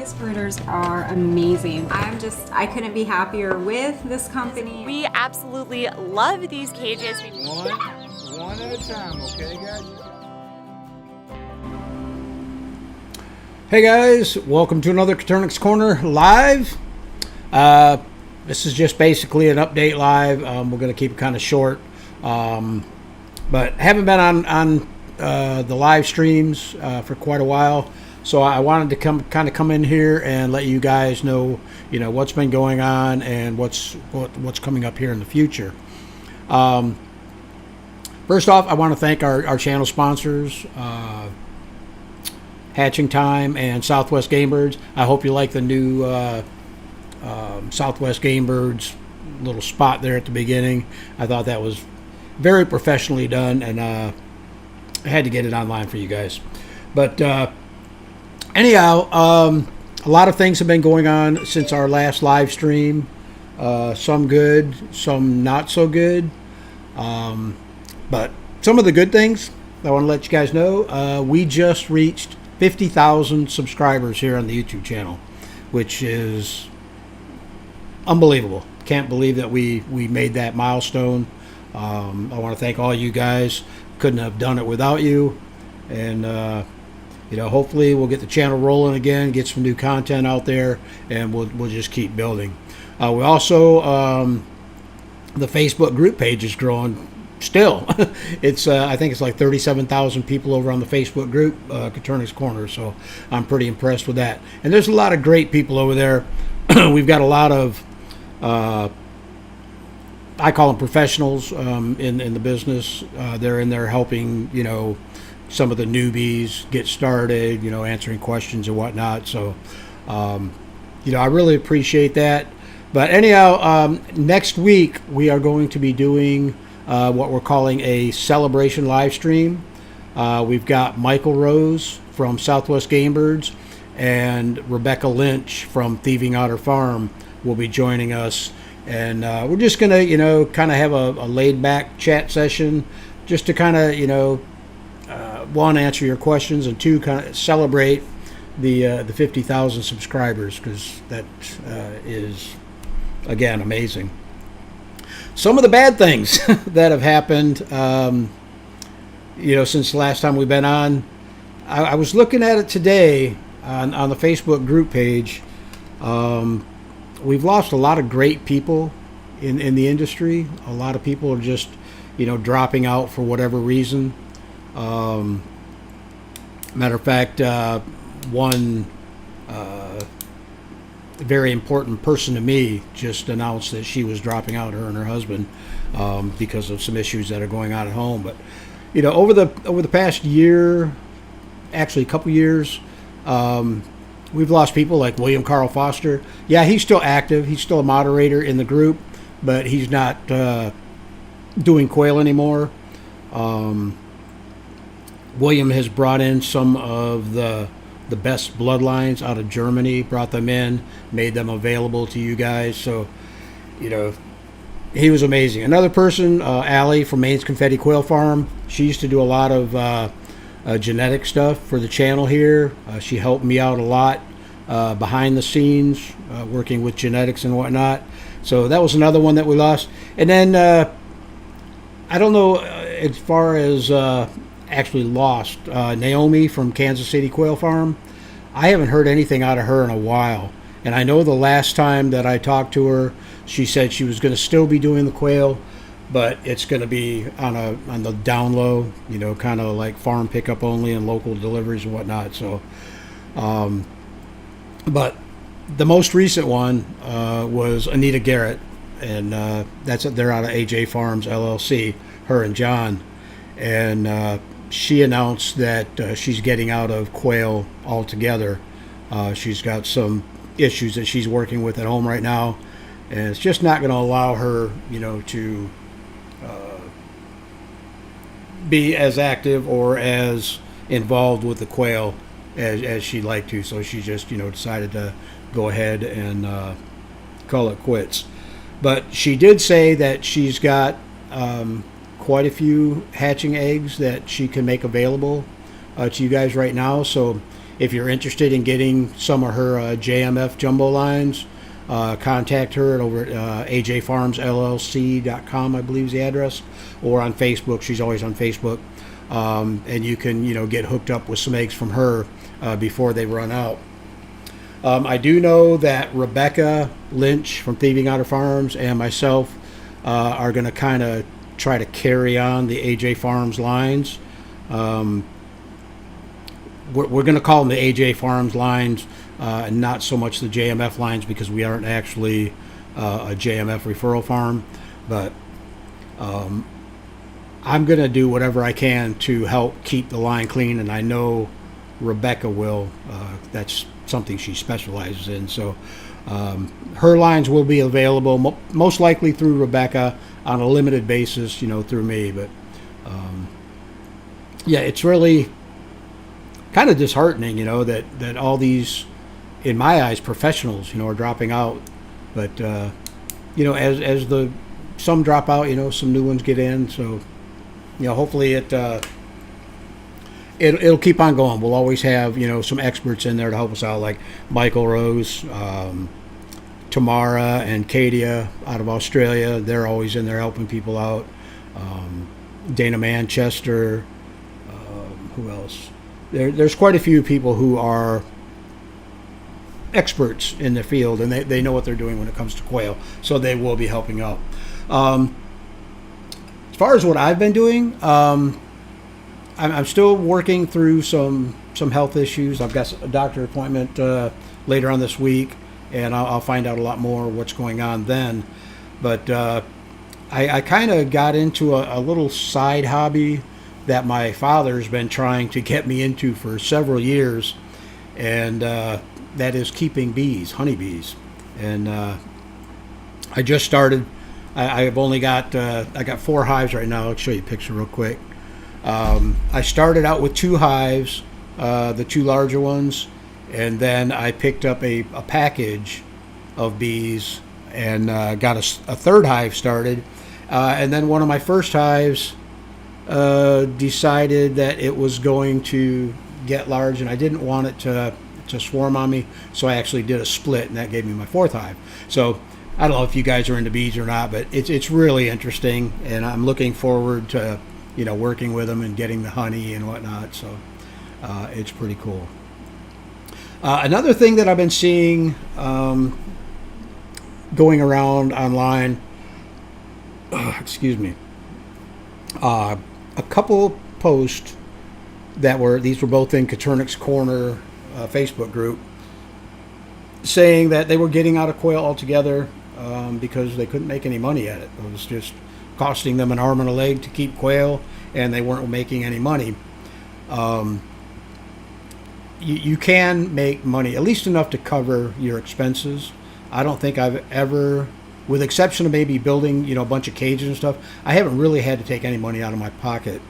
Coturnix brooders are amazing. I couldn't be happier with this company. We absolutely love these cages. One at a time, okay, guys? Hey guys, welcome to another Coturnix Corner live. This is just basically an update live. We're going to keep it kind of short, but haven't been on the live streams for quite a while. So I wanted to come in here and let you guys know, what's been going on and what's coming up here in the future. First off, I want to thank our channel sponsors, Hatching Time and Southwest Game Birds. I hope you like the new Southwest Game Birds little spot there at the beginning. I thought that was very professionally done, and I had to get it online for you guys. But anyhow, a lot of things have been going on since our last live stream. Some good, some not so good. But some of the good things I want to let you guys know. We just reached 50,000 subscribers here on the YouTube channel, which is unbelievable. Can't believe that we made that milestone. I want to thank all you guys. Couldn't have done it without you. And hopefully we'll get the channel rolling again, get some new content out there, and we'll just keep building. We also the Facebook group page is growing. Still, it's I think it's like 37,000 people over on the Facebook group, Coturnix Corner. So I'm pretty impressed with that. And there's a lot of great people over there. We've got a lot of I call them professionals in the business. They're in there helping some of the newbies get started, answering questions and whatnot. So I really appreciate that. But anyhow, next week we are going to be doing what we're calling a celebration live stream. We've got Michael Rose from Southwest Game Birds and Rebecca Lynch from Thieving Otter Farm will be joining us. And we're just going to, kind of have a laid-back chat session just to kind of, one, answer your questions, and two, kind of celebrate the 50,000 subscribers, because that is, again, amazing. Some of the bad things that have happened, since the last time we've been on, I was looking at it today on the Facebook group page. We've lost a lot of great people in the industry. A lot of people are just, dropping out for whatever reason. Matter of fact, one very important person to me just announced that she was dropping out, her and her husband, because of some issues that are going on at home. But over the past year, actually a couple years, we've lost people like William Carl Foster. Yeah, he's still active. He's still a moderator in the group, but he's not doing quail anymore. William has brought in some of the best bloodlines out of Germany, brought them in, made them available to you guys. So, he was amazing. Another person, Allie from Maine's Confetti Quail Farm, she used to do a lot of genetic stuff for the channel here. She helped me out a lot behind the scenes, working with genetics and whatnot. So that was another one that we lost. And then, I don't know as far as actually lost, Naomi from Kansas City Quail Farm. I haven't heard anything out of her in a while, and I know the last time that I talked to her, she said she was going to still be doing the quail, but it's going to be on the down low, kind of like farm pickup only and local deliveries and whatnot. So but the most recent one was Anita Garrett, and they're out of AJ Farms LLC, her and John. And she announced that she's getting out of quail altogether. She's got some issues that she's working with at home right now, and it's just not going to allow her, to be as active or as involved with the quail as she'd like to. So she just, decided to go ahead and call it quits. But she did say that she's got quite a few hatching eggs that she can make available to you guys right now. So if you're interested in getting some of her JMF jumbo lines, contact her over at ajfarmsllc.com, I believe is the address, or on Facebook. She's always on Facebook. And you can, get hooked up with some eggs from her before they run out. I do know that Rebecca Lynch from Thieving Otter Farms and myself are going to kind of try to carry on the AJ Farms lines. We're going to call them the AJ Farms lines, and not so much the JMF lines, because we aren't actually a JMF referral farm. But I'm going to do whatever I can to help keep the line clean, and I know Rebecca will. That's something she specializes in. So her lines will be available most likely through Rebecca, on a limited basis, through me. But yeah, it's really kind of disheartening, that all these, in my eyes, professionals, are dropping out. But as the some drop out, some new ones get in. So hopefully it'll keep on going. We'll always have, some experts in there to help us out, like Michael Rose, Tamara and Katia out of Australia. They're always in there helping people out. Dana Manchester. Who else? There's quite a few people who are experts in the field, and they know what they're doing when it comes to quail. So they will be helping out. As far as what I've been doing, I'm still working through some health issues. I've got a doctor appointment later on this week, and I'll find out a lot more what's going on then. But I kind of got into a little side hobby that my father's been trying to get me into for several years, and that is keeping bees, honeybees. And I just started. I've only got I got 4 hives right now. I'll show you a picture real quick. I started out with 2 hives, the 2 larger ones, and then I picked up a package of bees and got a 3rd hive started. And then one of my first hives decided that it was going to get large, and I didn't want it to swarm on me, so I actually did a split, and that gave me my 4th hive. So I don't know if you guys are into bees or not, but it's really interesting, and I'm looking forward to working with them and getting the honey and whatnot. So it's pretty cool. Another thing that I've been seeing going around online, excuse me, a couple posts these were both in Coturnix Corner Facebook group, saying that they were getting out of quail altogether because they couldn't make any money at it. It was just costing them an arm and a leg to keep quail, and they weren't making any money. You can make money, at least enough to cover your expenses. I don't think I've ever, with exception of maybe building, a bunch of cages and stuff, I haven't really had to take any money out of my pocket.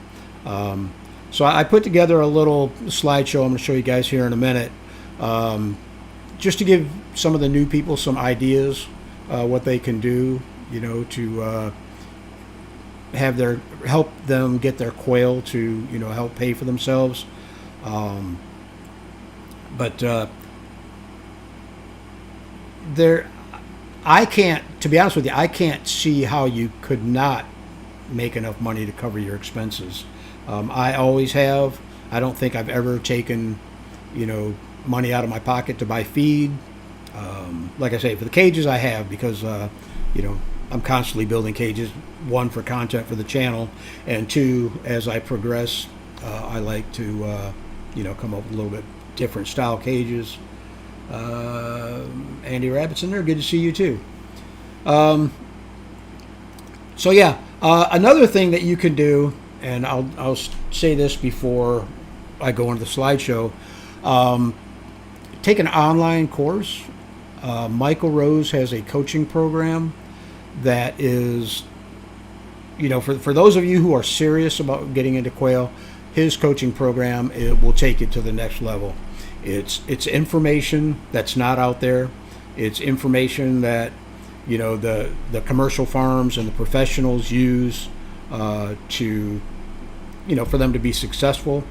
So I put together a little slideshow I'm going to show you guys here in a minute, just to give some of the new people some ideas what they can do, to help them get their quail to help pay for themselves. But I can't, to be honest with you, I can't see how you could not make enough money to cover your expenses. I always have. I don't think I've ever taken, money out of my pocket to buy feed. Like I say, for the cages I have, because, I'm constantly building cages, 1 for content for the channel, and 2, as I progress, I like to, come up with a little bit different style cages. Andy Rabbit's in there. Good to see you too. So yeah, another thing that you can do, and I'll say this before I go into the slideshow, take an online course. Michael Rose has a coaching program that is, for those of you who are serious about getting into quail, his coaching program, it will take you to the next level. It's information that's not out there. It's information that the commercial farms and the professionals use to for them to be successful.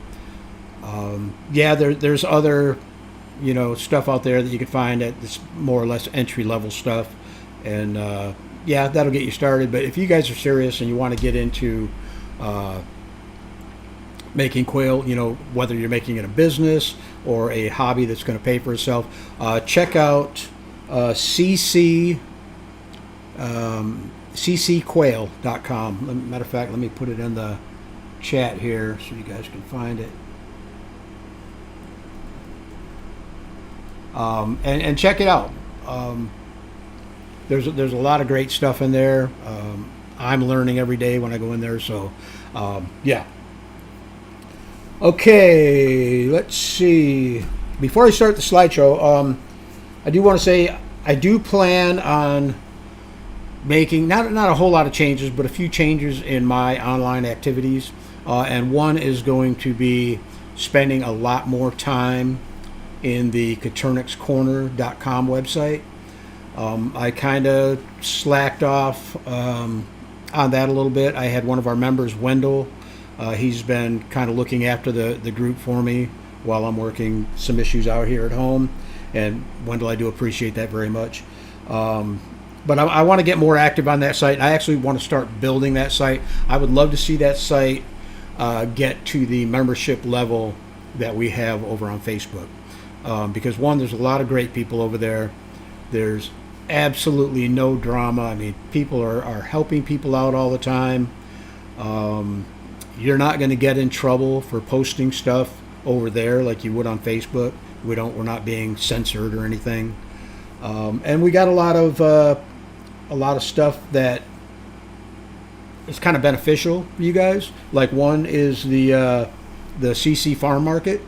Yeah, there's other, stuff out there that you can find that's more or less entry level stuff, and yeah, that'll get you started. But if you guys are serious and you want to get into making quail, whether you're making it a business or a hobby that's going to pay for itself, check out ccquail.com. Matter of fact, let me put it in the chat here so you guys can find it. And check it out. There's a lot of great stuff in there. I'm learning every day when I go in there. So, yeah. Okay, let's see. Before I start the slideshow, I do want to say I do plan on making not a whole lot of changes, but a few changes in my online activities. And one is going to be spending a lot more time in the CoturnixCorner.com website. I kind of slacked off on that a little bit. I had one of our members, Wendell. He's been kind of looking after the group for me while I'm working some issues out here at home. And Wendell, I do appreciate that very much. But I want to get more active on that site. I actually want to start building that site. I would love to see that site get to the membership level that we have over on Facebook. Because one, there's a lot of great people over there. There's absolutely no drama. I mean, people are helping people out all the time. You're not going to get in trouble for posting stuff over there like you would on Facebook. We're not being censored or anything. And we got a lot of stuff that is kind of beneficial for you guys. Like one is the CC Farm Market.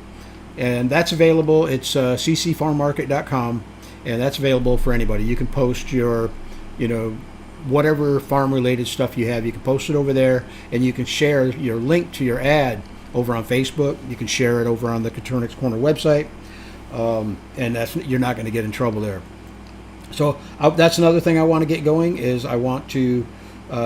And that's available. It's ccfarmmarket.com, and that's available for anybody. You can post your, whatever farm-related stuff you have. You can post it over there, and you can share your link to your ad over on Facebook. You can share it over on the Coturnix Corner website, and you're not going to get in trouble there. So that's another thing I want to get going is I want to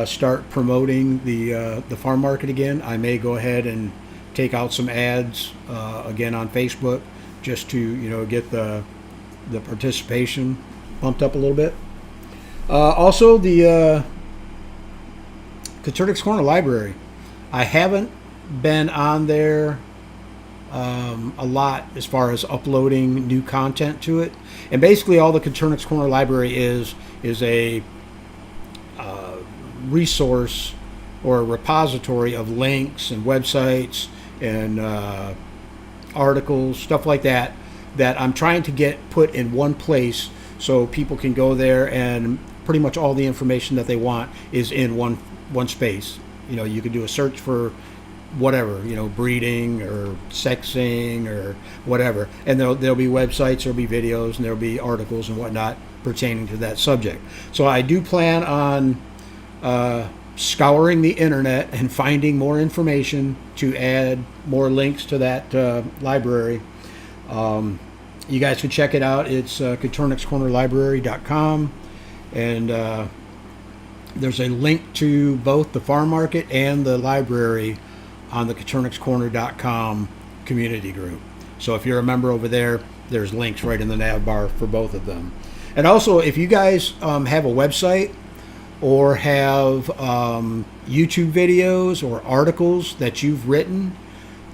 start promoting the farm market again. I may go ahead and take out some ads again on Facebook just to get the participation bumped up a little bit. Also the Coturnix Corner Library. I haven't been on there a lot as far as uploading new content to it, and basically all the Coturnix Corner Library is a resource or a repository of links and websites and articles, stuff like that I'm trying to get put in one place so people can go there and pretty much all the information that they want is in one space. You can do a search for whatever, breeding or sexing or whatever, and there'll be websites, there'll be videos, and there'll be articles and whatnot pertaining to that subject. So I do plan on scouring the internet and finding more information to add more links to that library. You guys can check it out. It's CoturnixCornerLibrary.com, and there's a link to both the farm market and the library on the CoturnixCorner.com community group. So if you're a member over there, there's links right in the nav bar for both of them. And also, if you guys have a website or have YouTube videos or articles that you've written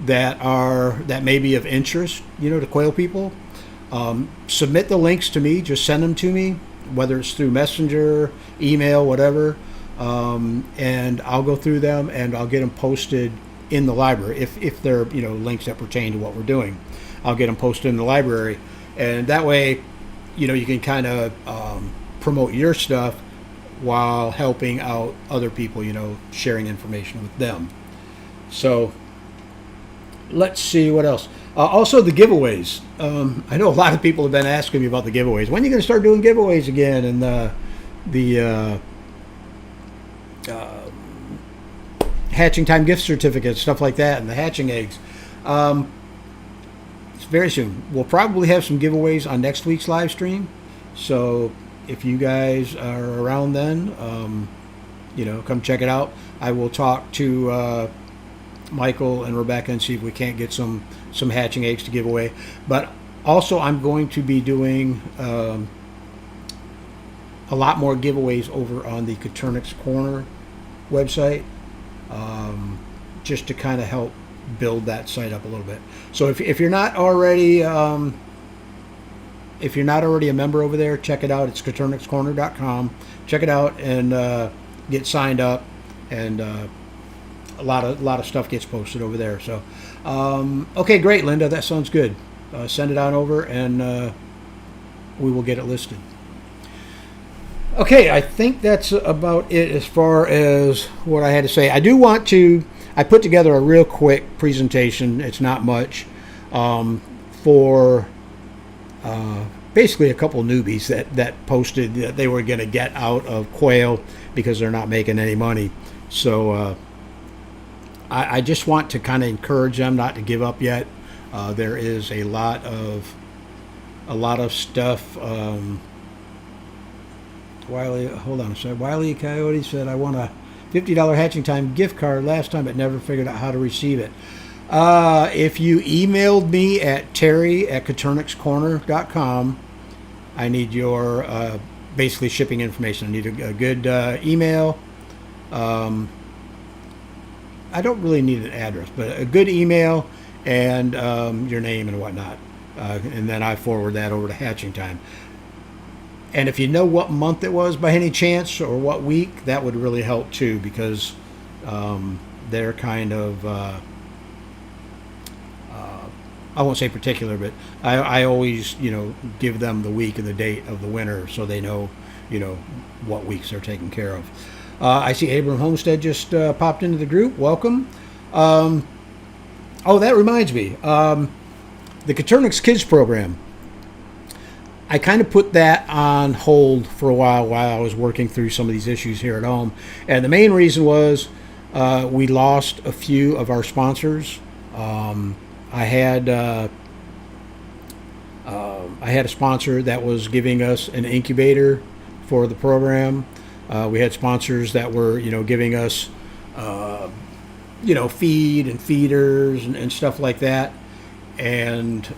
that may be of interest, to quail people, submit the links to me. Just send them to me, whether it's through Messenger, email, whatever, and I'll go through them and I'll get them posted in the library. If they're links that pertain to what we're doing, I'll get them posted in the library, and that way, you can kind of promote your stuff while helping out other people, sharing information with them. So let's see what else. Also, the giveaways. I know a lot of people have been asking me about the giveaways. When are you going to start doing giveaways again? And the hatching time gift certificates, stuff like that, and the hatching eggs. It's very soon. We'll probably have some giveaways on next week's live stream. So if you guys are around then, come check it out. I will talk to Michael and Rebecca and see if we can't get some hatching eggs to give away. But also, I'm going to be doing a lot more giveaways over on the Coturnix Corner website, just to kind of help build that site up a little bit. So if you're not already a member over there, check it out. It's coturnixcorner.com. Check it out and get signed up, and a lot of stuff gets posted over there. So okay, great, Linda, that sounds good. Send it on over, and we will get it listed. Okay, I think that's about it as far as what I had to say. I put together a real quick presentation. It's not much, for basically a couple newbies that posted that they were going to get out of quail because they're not making any money. So I just want to kind of encourage them not to give up yet. There is a lot of stuff. Wiley Coyote said, I won a $50 Hatching Time gift card last time, but never figured out how to receive it. If you emailed me at terry@coturnixcorner.com, I need your basically shipping information. I need a good email. I don't really need an address, but a good email and your name and whatnot. And then I forward that over to Hatching Time. And if you know what month it was by any chance, or what week, that would really help too, because they're kind of, I won't say particular, but I always, give them the week and the date of the winter so they know, what weeks they're taken care of. I see Abram Homestead just popped into the group. Welcome. Oh, that reminds me. The Coturnix Kids program. I kind of put that on hold for a while I was working through some of these issues here at home. And the main reason was we lost a few of our sponsors. I had a sponsor that was giving us an incubator for the program. We had sponsors that were, giving us, feed and feeders and stuff like that. And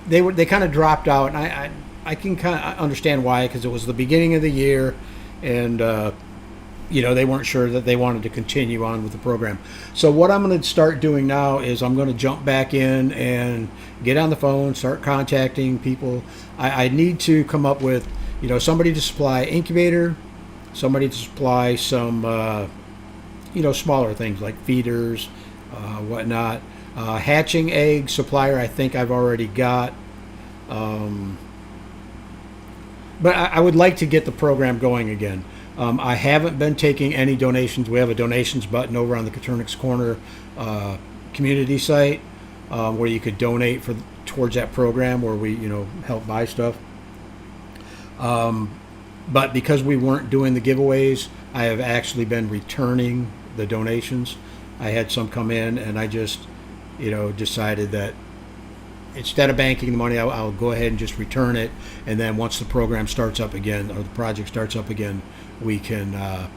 they kind of dropped out, and I can kind of understand why, because it was the beginning of the year, and they weren't sure that they wanted to continue on with the program. So what I'm going to start doing now is I'm going to jump back in and get on the phone, start contacting people. I need to come up with somebody to supply incubator, somebody to supply some smaller things like feeders, whatnot. Hatching egg supplier, I think I've already got. But I would like to get the program going again. I haven't been taking any donations. We have a donations button over on the Coturnix Corner community site where you could donate towards that program, where we help buy stuff. But because we weren't doing the giveaways, I have actually been returning the donations. I had some come in, and I just decided that instead of banking the money, I'll go ahead and just return it, and then once the program starts up again, or the project starts up again, we can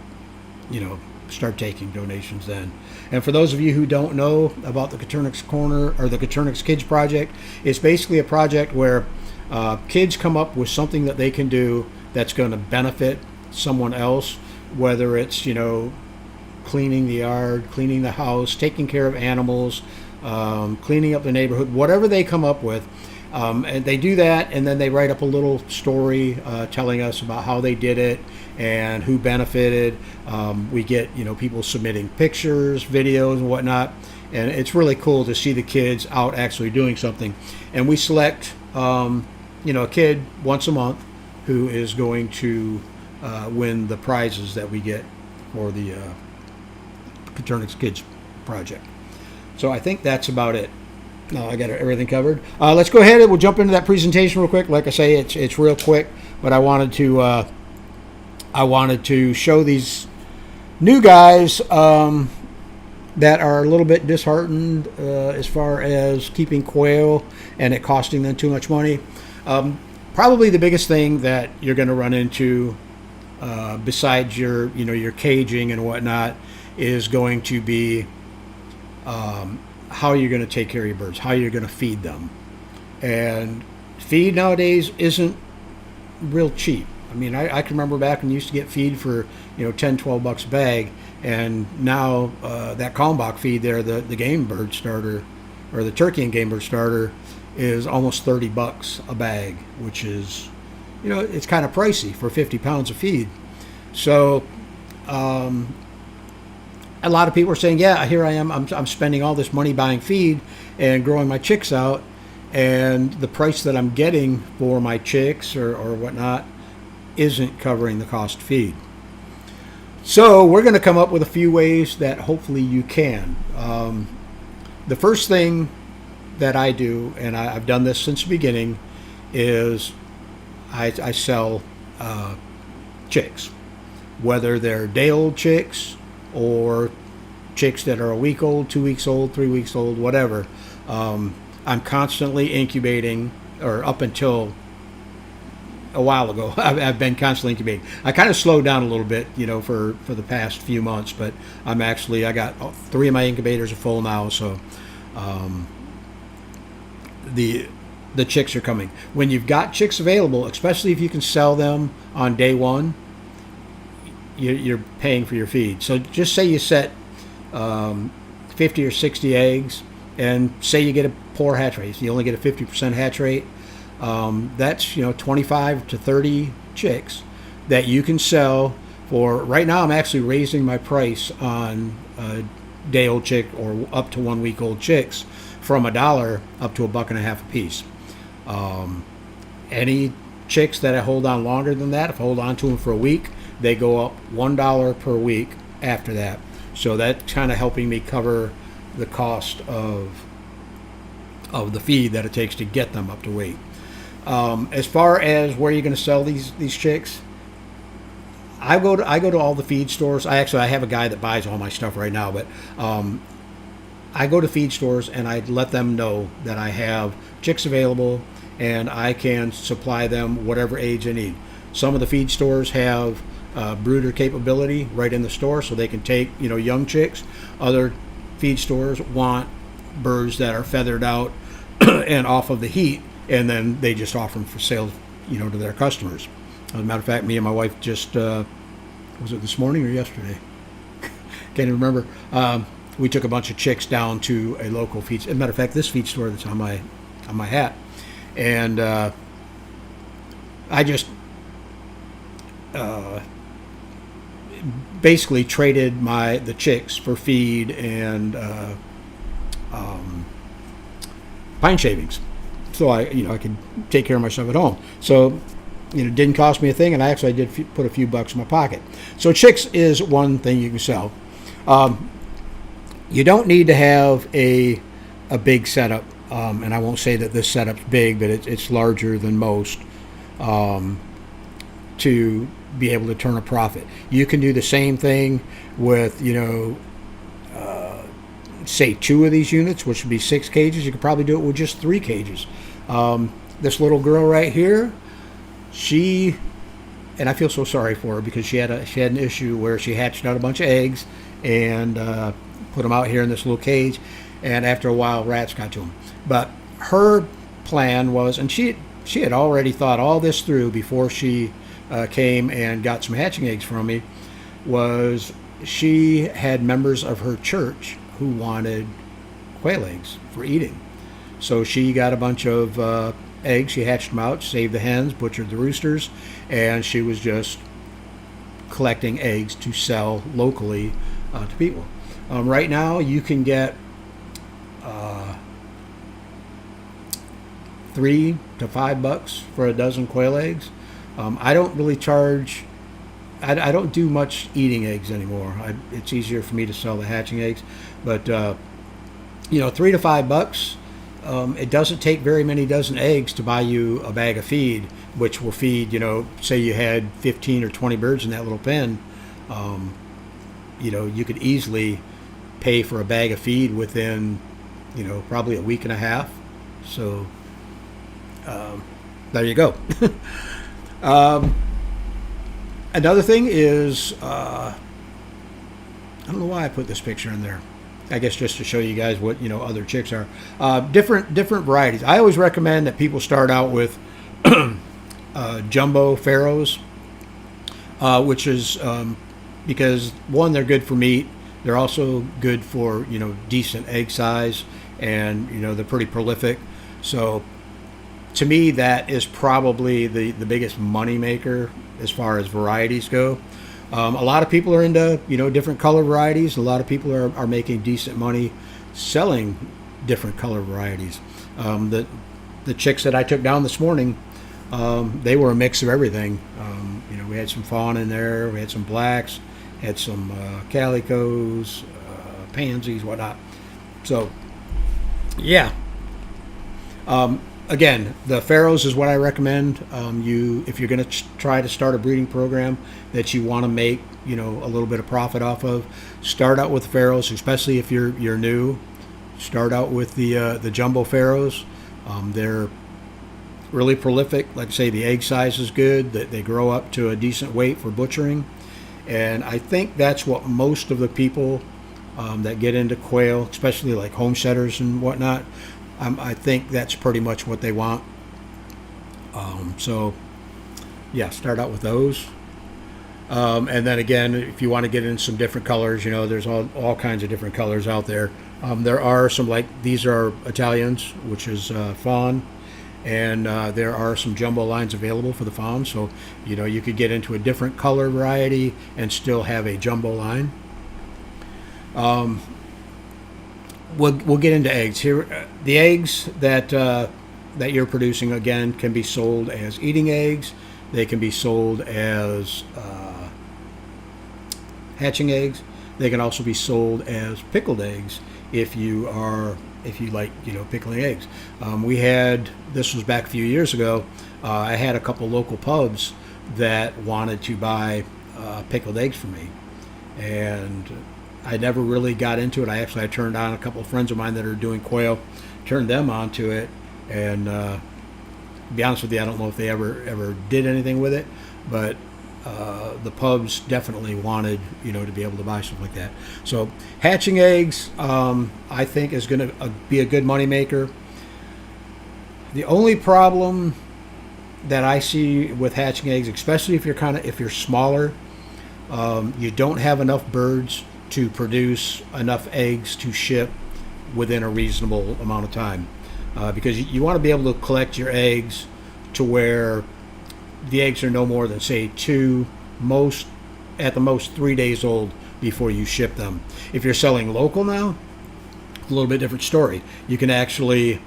start taking donations then. And for those of you who don't know about the Coturnix Corner or the Coturnix Kids project, it's basically a project where kids come up with something that they can do that's going to benefit someone else, whether it's cleaning the yard, cleaning the house, taking care of animals, cleaning up the neighborhood, whatever they come up with. And they do that, and then they write up a little story telling us about how they did it and who benefited. We get people submitting pictures, videos, and whatnot, and it's really cool to see the kids out actually doing something. And we select a kid once a month who is going to win the prizes that we get for the Coturnix Kids project. So I think that's about it. I got everything covered. Let's go ahead and we'll jump into that presentation real quick. Like I say, it's real quick, but I wanted to show these new guys that are a little bit disheartened as far as keeping quail and it costing them too much money. Probably the biggest thing that you're going to run into, besides your caging and whatnot, is going to be how you're going to take care of your birds, how you're going to feed them. And feed nowadays isn't real cheap. I mean, I can remember back when you used to get feed for, 10, 12 bucks a bag, and now that Kalmbach feed there, the game bird starter, or the turkey and game bird starter, is almost 30 bucks a bag, which is, it's kind of pricey for 50 pounds of feed. So a lot of people are saying, yeah, here I am, I'm spending all this money buying feed and growing my chicks out, and the price that I'm getting for my chicks or whatnot isn't covering the cost of feed. So we're going to come up with a few ways that hopefully you can. The first thing that I do, and I've done this since the beginning, is I sell chicks, whether they're day-old chicks or chicks that are a week old, 2 weeks old, 3 weeks old, whatever. I'm constantly incubating, or up until a while ago, I've been constantly incubating. I kind of slowed down a little bit, for the past few months, but I got 3 of my incubators are full now, so the chicks are coming. When you've got chicks available, especially if you can sell them on day one, you're paying for your feed. So just say you set 50 or 60 eggs, and say you get a poor hatch rate, so you only get a 50% hatch rate. That's 25 to 30 chicks that you can sell for. Right now, I'm actually raising my price on a day-old chick or up to 1 week old chicks from $1 up to $1.50 a piece. Any chicks that I hold on longer than that, if I hold on to them for a week, they go up $1 per week after that. So that's kind of helping me cover the cost of the feed that it takes to get them up to weight. As far as where you're going to sell these chicks, I go to all the feed stores. I have a guy that buys all my stuff right now, but I go to feed stores and I let them know that I have chicks available and I can supply them whatever age they need. Some of the feed stores have brooder capability right in the store, so they can take young chicks. Other feed stores want birds that are feathered out and off of the heat, and then they just offer them for sale, to their customers. As a matter of fact, me and my wife just was it this morning or yesterday? Can't even remember. We took a bunch of chicks down to a local feed. As a matter of fact, this feed store that's on my hat, and I just basically traded the chicks for feed and pine shavings, so I could take care of myself at home. So it didn't cost me a thing, and I did put a few bucks in my pocket. So chicks is one thing you can sell. You don't need to have a big setup, and I won't say that this setup's big, but it's larger than most, to be able to turn a profit. You can do the same thing with say 2 of these units, which would be 6 cages. You could probably do it with just 3 cages. This little girl right here, and I feel so sorry for her, because she had an issue where she hatched out a bunch of eggs and put them out here in this little cage, and after a while rats got to them. But her plan was, and she had already thought all this through before she came and got some hatching eggs from me, was she had members of her church who wanted quail eggs for eating. So she got a bunch of eggs, she hatched them out, saved the hens, butchered the roosters, and she was just collecting eggs to sell locally to people. Right now you can get $3 to $5 for a dozen quail eggs. I don't really charge. I don't do much eating eggs anymore. It's easier for me to sell the hatching eggs, but $3 to $5. It doesn't take very many dozen eggs to buy you a bag of feed, which will feed, say you had 15 or 20 birds in that little pen. You could easily pay for a bag of feed within, probably a week and a half. So there you go. Another thing is, I don't know why I put this picture in there. I guess just to show you guys what other chicks are. Different varieties. I always recommend that people start out with jumbo pharaohs, which is because one, they're good for meat. They're also good for decent egg size, and they're pretty prolific. So to me, that is probably the biggest money maker as far as varieties go. A lot of people are into different color varieties. A lot of people are making decent money selling different color varieties. The chicks that I took down this morning, they were a mix of everything. We had some fawn in there. We had some blacks, had some calicos, pansies, whatnot. So, yeah. Again, the pharaohs is what I recommend. If you're going to try to start a breeding program that you want to make a little bit of profit off of, start out with pharaohs, especially if you're new. Start out with the jumbo pharaohs. They're really prolific. Like I say, the egg size is good. They grow up to a decent weight for butchering, and I think that's what most of the people that get into quail, especially like homesteaders and whatnot, I think that's pretty much what they want. So, yeah, start out with those. And then again, if you want to get in some different colors, there's all kinds of different colors out there. There are some, like these are Italians, which is fawn, and there are some jumbo lines available for the fawn. So, you could get into a different color variety and still have a jumbo line. We'll get into eggs here. The eggs that you're producing, again, can be sold as eating eggs. They can be sold as hatching eggs. They can also be sold as pickled eggs if you like pickling eggs. This was back a few years ago. I had a couple local pubs that wanted to buy pickled eggs from me, and I never really got into it. I turned on a couple of friends of mine that are doing quail, turned them onto it, and to be honest with you, I don't know if they ever did anything with it, but the pubs definitely wanted to be able to buy stuff like that. So hatching eggs, I think, is going to be a good money maker. The only problem that I see with hatching eggs, especially if you're smaller, you don't have enough birds to produce enough eggs to ship within a reasonable amount of time, because you want to be able to collect your eggs to where the eggs are no more than, say, at the most 3 days old before you ship them. If you're selling local now, a little bit different story. You can actually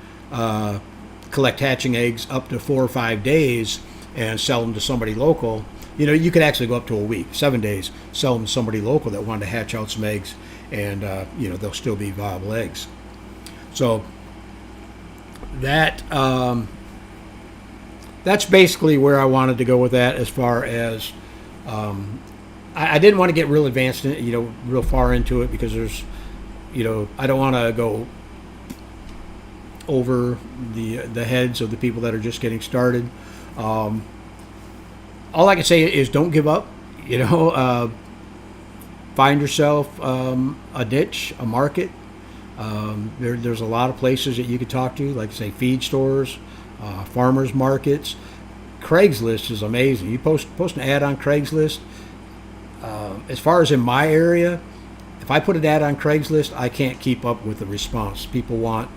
collect hatching eggs up to 4 or 5 days and sell them to somebody local. You could actually go up to a week, 7 days, sell them to somebody local that wanted to hatch out some eggs, and they'll still be viable eggs. So that's basically where I wanted to go with that. As far as I didn't want to get real advanced in it, real far into it, because there's, I don't want to go over the heads of the people that are just getting started. All I can say is don't give up. Find yourself a niche, a market. There's a lot of places that you could talk to, like say feed stores, farmers markets. Craigslist is amazing. You post an ad on Craigslist. As far as in my area, if I put an ad on Craigslist, I can't keep up with the response. People want,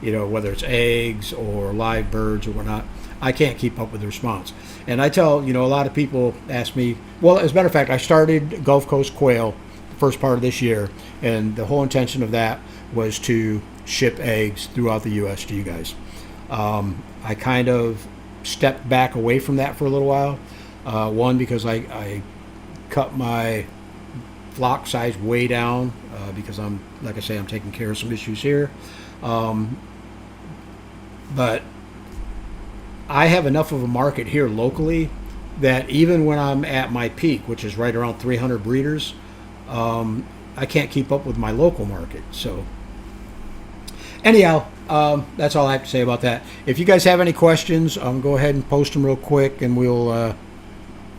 whether it's eggs or live birds or whatnot, I can't keep up with the response. And I tell, a lot of people ask me, well, as a matter of fact, I started Gulf Coast Quail the first part of this year, and the whole intention of that was to ship eggs throughout the U.S. to you guys. I kind of stepped back away from that for a little while. One, because I cut my flock size way down because I'm taking care of some issues here. But I have enough of a market here locally that even when I'm at my peak, which is right around 300 breeders, I can't keep up with my local market. So anyhow, that's all I have to say about that. If you guys have any questions, go ahead and post them real quick, and we'll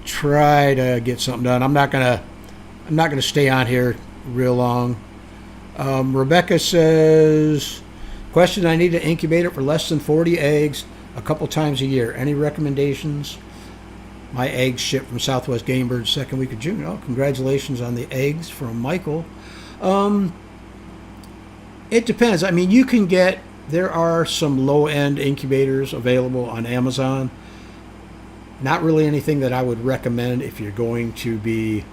try to get something done. I'm not gonna stay on here real long. Rebecca says, question, I need an incubator for less than 40 eggs a couple times a year. Any recommendations? My eggs ship from Southwest Game Birds second week of June. Oh, congratulations on the eggs from Michael. It depends. I mean, there are some low-end incubators available on Amazon. Not really anything that I would recommend if you're going to be,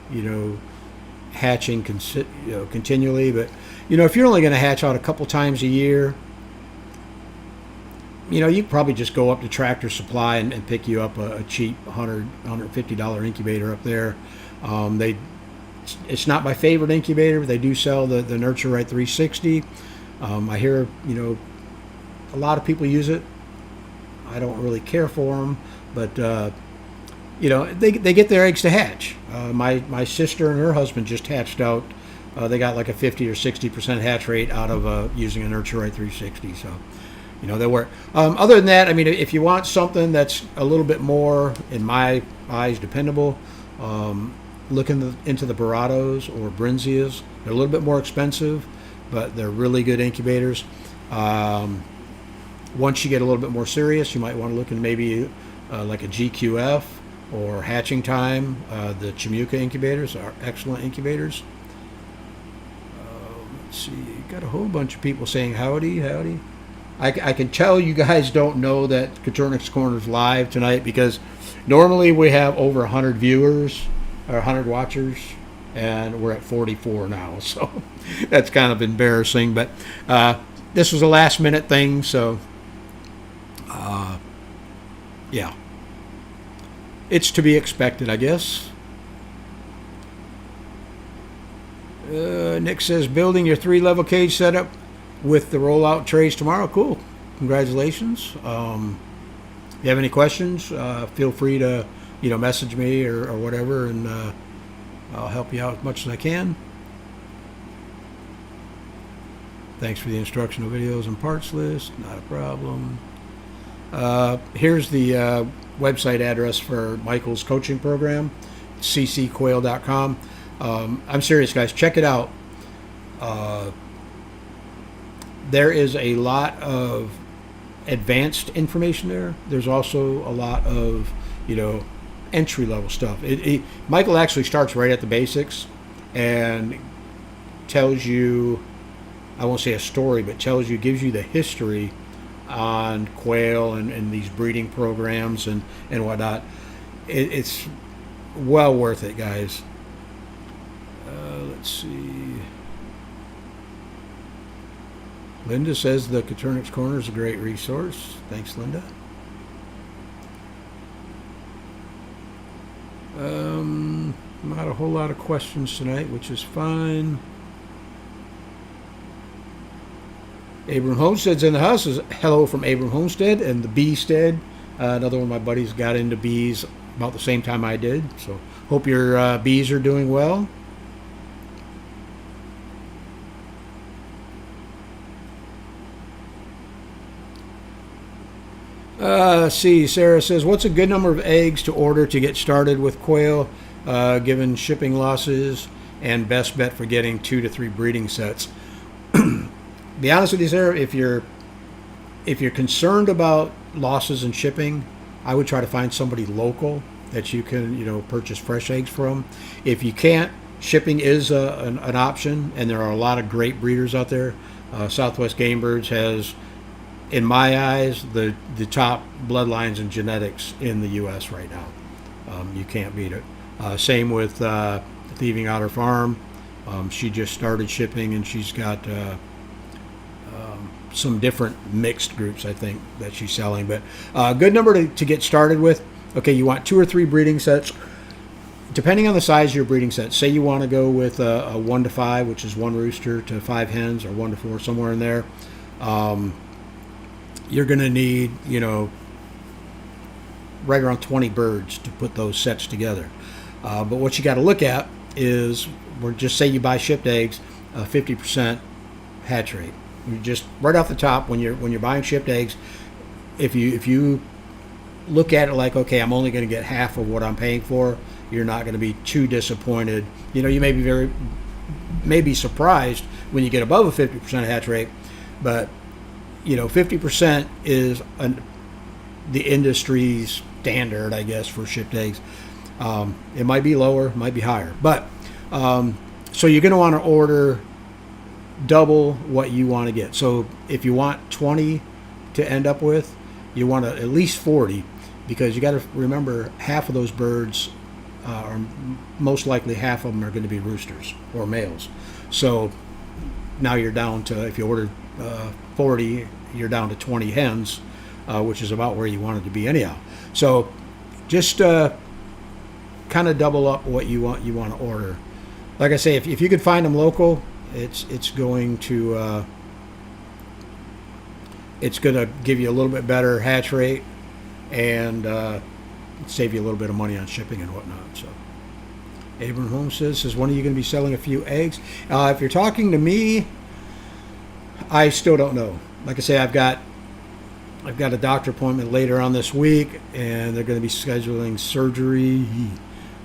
hatching continually. But, if you're only going to hatch out a couple times a year, you could probably just go up to Tractor Supply and pick you up a cheap $150 incubator up there. It's not my favorite incubator, but they do sell the Nurture Right 360. I hear, a lot of people use it. I don't really care for them, but they get their eggs to hatch. My sister and her husband just hatched out. They got like a 50 or 60% hatch rate out of using a Nurture Right 360. So, they work. Other than that, I mean, if you want something that's a little bit more, in my eyes, dependable, look into the Baratos or Brinzias. They're a little bit more expensive, but they're really good incubators. Once you get a little bit more serious, you might want to look in maybe like a GQF or Hatching Time. The Chimuka incubators are excellent incubators. Let's see, got a whole bunch of people saying howdy. I can tell you guys don't know that Coturnix Corner's live tonight because normally we have over 100 viewers or 100 watchers, and we're at 44 now, so that's kind of embarrassing. But this was a last-minute thing, so yeah, it's to be expected, I guess. Nick says, building your 3-level cage setup with the rollout trays tomorrow. Cool. Congratulations. If you have any questions, feel free to message me or whatever, and I'll help you out as much as I can. Thanks for the instructional videos and parts list. Not a problem. Here's the website address for Michael's coaching program, ccquail.com. I'm serious, guys. Check it out. There is a lot of advanced information there. There's also a lot of, entry-level stuff. Michael actually starts right at the basics and tells you, I won't say a story, but gives you the history on quail and these breeding programs and whatnot. It's well worth it, guys. Let's see. Linda says the Coturnix Corner is a great resource. Thanks, Linda. Not a whole lot of questions tonight, which is fine. Abram Homestead's in the house. Hello from Abram Homestead and the Bee Stead. Another one of my buddies got into bees about the same time I did. So hope your bees are doing well. See, Sarah says, what's a good number of eggs to order to get started with quail, given shipping losses, and best bet for getting 2 to 3 breeding sets? Be honest with you, Sarah, if you're concerned about losses in shipping, I would try to find somebody local that you can, purchase fresh eggs from. If you can't, shipping is an option, and there are a lot of great breeders out there. Southwest Game Birds has, in my eyes, the top bloodlines and genetics in the U.S. right now. You can't beat it. Same with Thieving Otter Farm. She just started shipping, and she's got some different mixed groups, I think, that she's selling. But a good number to get started with. Okay, you want 2 or 3 breeding sets. Depending on the size of your breeding set, say you want to go with a 1 to 5, which is 1 rooster to 5 hens, or 1 to 4, somewhere in there. You're going to need, right around 20 birds to put those sets together. But what you got to look at is, just say you buy shipped eggs, 50% hatch rate. You just right off the top, when you're buying shipped eggs, if you look at it like, okay, I'm only going to get half of what I'm paying for, you're not going to be too disappointed. You may be may be surprised when you get above a 50% hatch rate, but 50% is the industry's standard, I guess, for shipped eggs. It might be lower, might be higher, but so you're going to want to order double what you want to get. So if you want 20 to end up with, you want at least 40, because you got to remember half of those birds are most likely, half of them are going to be roosters or males. So now you're down to, if you ordered 40, you're down to 20 hens, which is about where you wanted to be anyhow. So just kind of double up what you want to order. Like I say, if you could find them local, it's going to give you a little bit better hatch rate and save you a little bit of money on shipping and whatnot. So Abram Holmes says, when are you going to be selling a few eggs? If you're talking to me, I still don't know. Like I say, I've got a doctor appointment later on this week, and they're going to be scheduling surgery.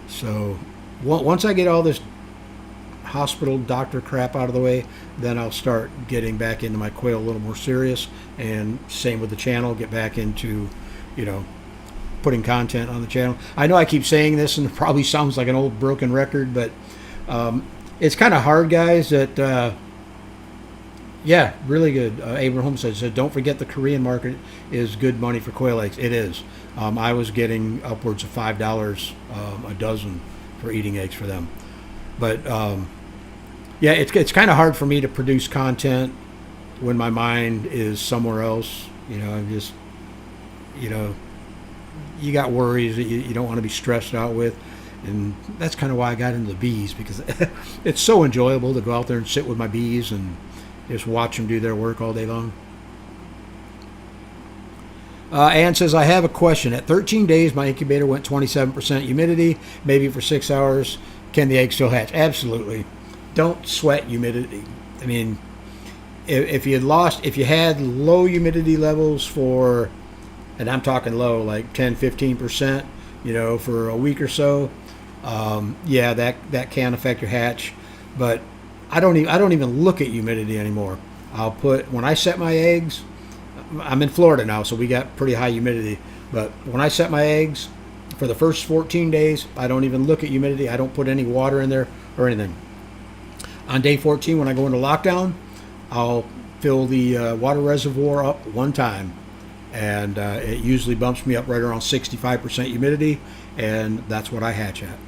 So once I get all this hospital doctor crap out of the way, then I'll start getting back into my quail a little more serious, and same with the channel, get back into putting content on the channel. I know I keep saying this and it probably sounds like an old broken record, but it's kind of hard, guys. That yeah, really good. Abram Holmes says, don't forget the Korean market is good money for quail eggs. It is. I was getting upwards of $5 a dozen for eating eggs for them. But yeah, it's kind of hard for me to produce content when my mind is somewhere else. I'm just, you got worries that you don't want to be stressed out with. And that's kind of why I got into the bees, because it's so enjoyable to go out there and sit with my bees and just watch them do their work all day long. Ann says, I have a question. At 13 days, my incubator went 27% humidity, maybe for 6 hours. Can the egg still hatch? Absolutely. Don't sweat humidity. I mean, if you had low humidity levels for, and I'm talking low, like 10, 15%, for a week or so, yeah, that can affect your hatch. But I don't even look at humidity anymore. When I set my eggs, I'm in Florida now, so we got pretty high humidity. But when I set my eggs, for the first 14 days, I don't even look at humidity. I don't put any water in there or anything. On day 14, when I go into lockdown, I'll fill the water reservoir up one time, and it usually bumps me up right around 65% humidity, and that's what I hatch at.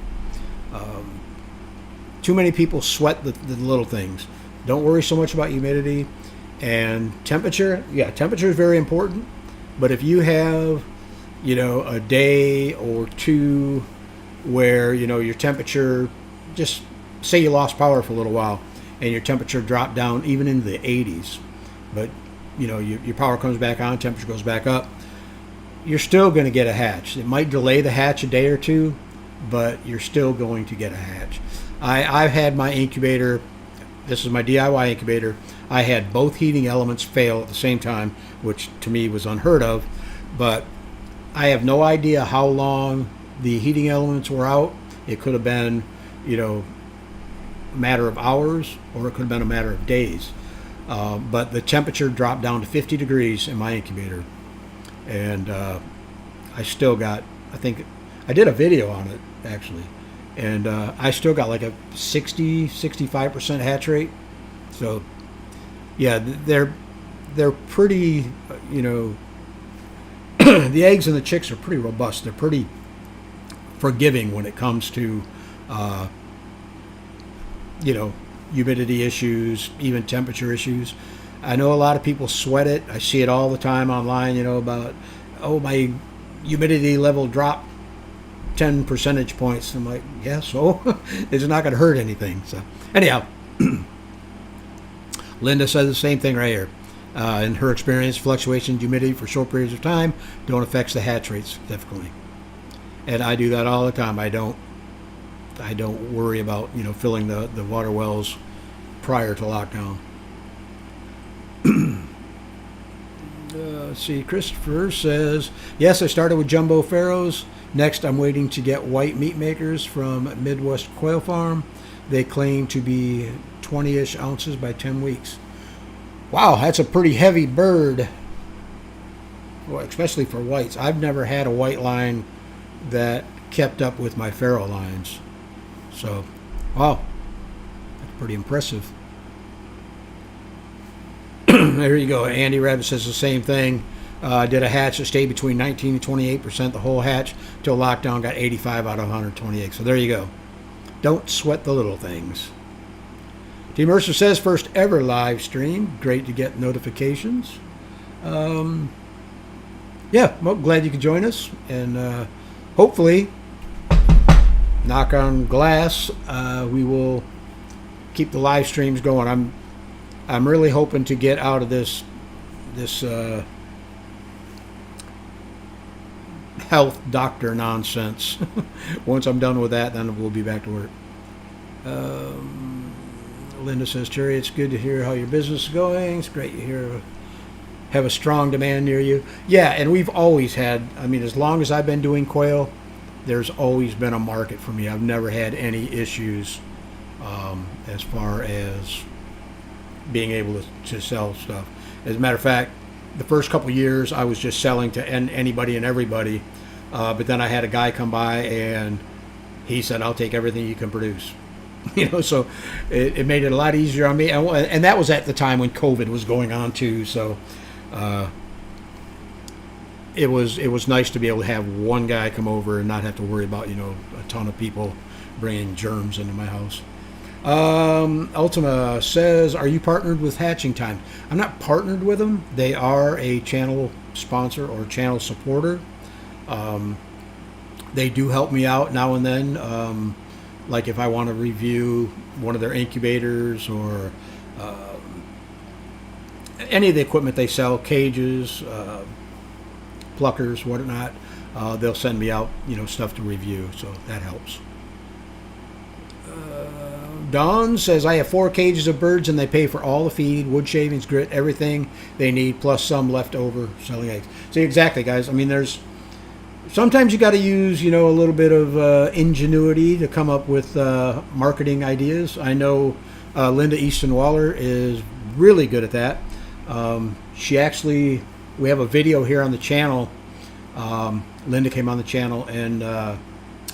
Too many people sweat the little things. Don't worry so much about humidity and temperature. Yeah, temperature is very important, but if you have a day or two where your temperature, just say you lost power for a little while and your temperature dropped down even into the 80s, but your power comes back on, temperature goes back up, you're still going to get a hatch. It might delay the hatch a day or two, but you're still going to get a hatch. I've had my incubator, this is my DIY incubator, I had both heating elements fail at the same time, which to me was unheard of, but I have no idea how long the heating elements were out. It could have been, a matter of hours, or it could have been a matter of days. But the temperature dropped down to 50 degrees in my incubator. And I still got, I think, I did a video on it, actually. And I still got like a 65% hatch rate. So, yeah, they're pretty, the eggs and the chicks are pretty robust. They're pretty forgiving when it comes to, humidity issues, even temperature issues. I know a lot of people sweat it. I see it all the time online, about, my humidity level dropped 10 percentage points. I'm like, yeah, so it's not going to hurt anything. So anyhow, Linda says the same thing right here. In her experience, fluctuations in humidity for short periods of time don't affect the hatch rate significantly. And I do that all the time. I don't worry about filling the water wells prior to lockdown. Let's see, Christopher says, yes, I started with jumbo pharaohs. Next, I'm waiting to get white meat makers from Midwest Quail Farm. They claim to be 20-ish ounces by 10 weeks. Wow, that's a pretty heavy bird, well, especially for whites. I've never had a white line that kept up with my Faro lines. So, wow, that's pretty impressive. There you go. Andy Rabbit says the same thing. Did a hatch that stayed between 19 and 28%. The whole hatch till lockdown got 85 out of 128. So there you go. Don't sweat the little things. T. Mercer says first ever live stream. Great to get notifications. Yeah, well, glad you could join us. And hopefully, knock on glass, we will keep the live streams going. I'm really hoping to get out of this health doctor nonsense. Once I'm done with that, then we'll be back to work. Linda says, Terry, it's good to hear how your business is going. It's great to have a strong demand near you. Yeah, and we've always had, I mean, as long as I've been doing quail, there's always been a market for me. I've never had any issues as far as being able to sell stuff. As a matter of fact, the first couple of years I was just selling to anybody and everybody, but then I had a guy come by and he said, I'll take everything you can produce. So it made it a lot easier on me, and that was at the time when COVID was going on too. So it was nice to be able to have one guy come over and not have to worry about a ton of people bringing germs into my house. Ultima says, are you partnered with Hatching Time? I'm not partnered with them. They are a channel sponsor or channel supporter. They do help me out now and then. Like if I want to review one of their incubators or any of the equipment they sell, cages, pluckers, whatnot, they'll send me out, stuff to review. So that helps. Dawn says, I have 4 cages of birds and they pay for all the feed, wood shavings, grit, everything they need, plus some left over selling eggs. See, exactly, guys. I mean, sometimes you got to use, a little bit of ingenuity to come up with marketing ideas. I know Linda Easton Waller is really good at that. We have a video here on the channel. Linda came on the channel and I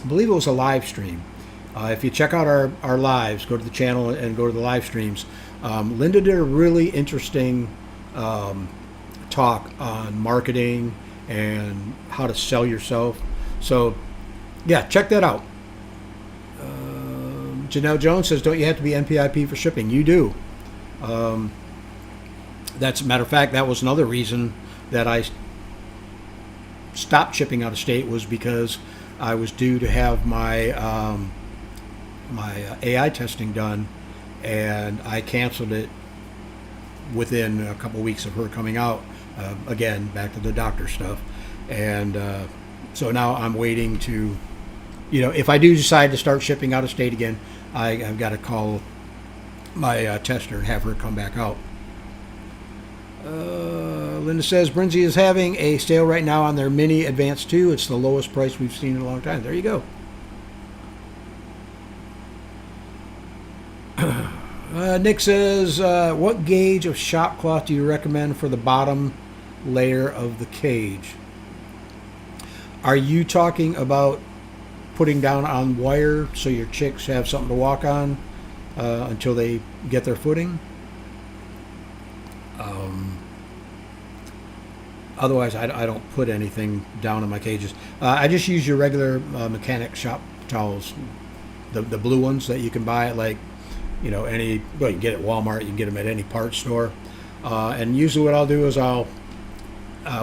believe it was a live stream. If you check out our lives, go to the channel and go to the live streams. Linda did a really interesting talk on marketing and how to sell yourself. So, yeah, check that out. Janelle Jones says, don't you have to be NPIP for shipping? You do. That's a matter of fact, that was another reason that I stopped shipping out of state, was because I was due to have my my AI testing done, and I canceled it within a couple weeks of her coming out. Again, back to the doctor stuff. And so now I'm waiting to, if I do decide to start shipping out of state again, I've got to call my tester and have her come back out. Linda says, Brinzy is having a sale right now on their Mini Advance 2. It's the lowest price we've seen in a long time. There you go. Nick says, what gauge of shop cloth do you recommend for the bottom layer of the cage? Are you talking about putting down on wire so your chicks have something to walk on until they get their footing? Otherwise, I don't put anything down in my cages. I just use your regular mechanic shop towels, the blue ones that you can buy at you can get it at Walmart, you can get them at any parts store. And usually what I'll do is